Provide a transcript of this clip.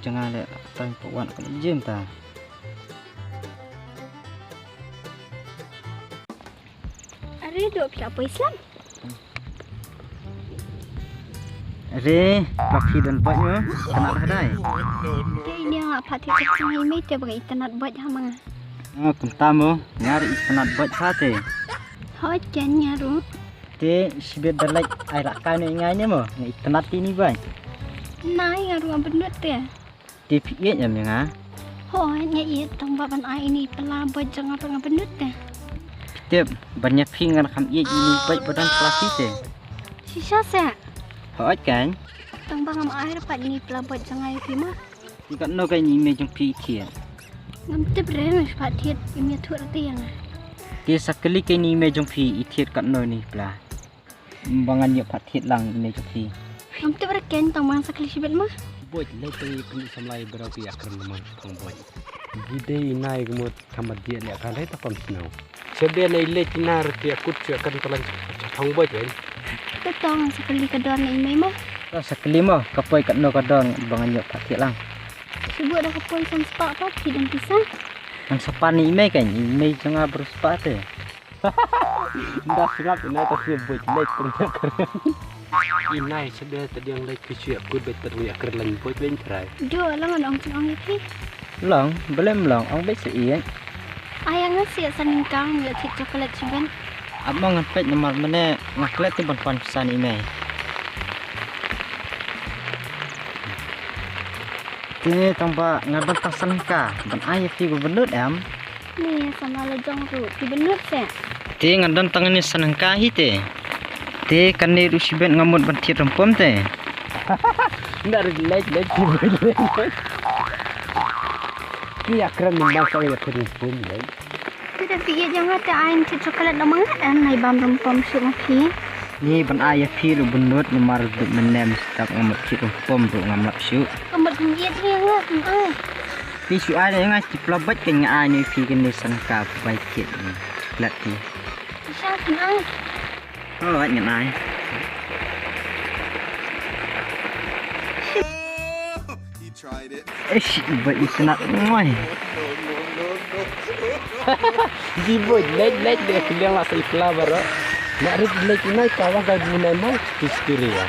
jangan le tan puan kan jem ta. Are duk apa Islam? Re, laki dan buatnya kena dah dai. Dia ini ngak pati cecang ini dia bagi internet buat hama. Oh, kentamu nyari internet buat sate. Hoi jannya ru. Te sibet dalai ai rakan ngainya mo, ngai internet ini bai. Nai ngaru benut dia. Te piye nyam nga. Hoi nya iya tong baban ai ini pela buat jangan tengah benut dia. Tiap banyak pingan kam ini baik badan plastik te. Sisa sa. Hoi kan. Tong bangam air pat ini pela buat jangan ayo mah. Jika no kai ni me jong pi tian. Ngam tep remes pat tiet ini tu tiang. Te sakali kai ni me jong pi itiet kat no ni pla. Bangan yo pat tiet lang ni jong pi. Ngam tep reken tong bang sakli sibet mah. Boj le pe pili samlai berau pi akran man thong boj. Gide nai gumot kamat dia le kan ta pam snow. Sebe le le tinar ti akut chu akan talan thong boj wen. Tu tong sakli kedon ini mah. Sakali mo kapoy kat no kadon bangan yo pat tiet lang. Sebut dah kapoi sang sepak apa dan pisang. Ang sopan ni me kan me jangan bersepat te. Nda sirap ina ta se boj le pernyak keren. Inai sebe tadi yang le pi chu akut bet terwi akran lan boj wen trai. Dua lang ang cong ini. Long, belum long, ang bet seian. Ayang nasi saning kang ya cik coklat ciban. Abang ngepet nomor mana ngaklet ti ban pesan email. Te tamba ngaban tasan ka, ban ayah fi benut am. Ni sama lejong tu, di benut se. Te ngadan tangan ni sanangka hi te. Te kanne rusiben ngamut ban ti rempom te. Nda le ti boj. Ki akran min ba sa ya kering pun le. Tidak fikir jangan ada ain cik coklat lamang dan naik bam rempom suruh pi. Ni ban ayah fi ru benut nomor duk menem stak ngamut ti rempom ru ngamlap syu. Kemat giat ni ngah ai. Pi syu ai le ngai ti plabat ke ngai ni fi kan ni sanangka baik kit ni. Lat ti. Bisa ai. Oh, ngai. He tried it. But it's not ngoi. Di boj le dia kelang la sai flower. Nak rit le kinai kawan ka gunai mau history ya.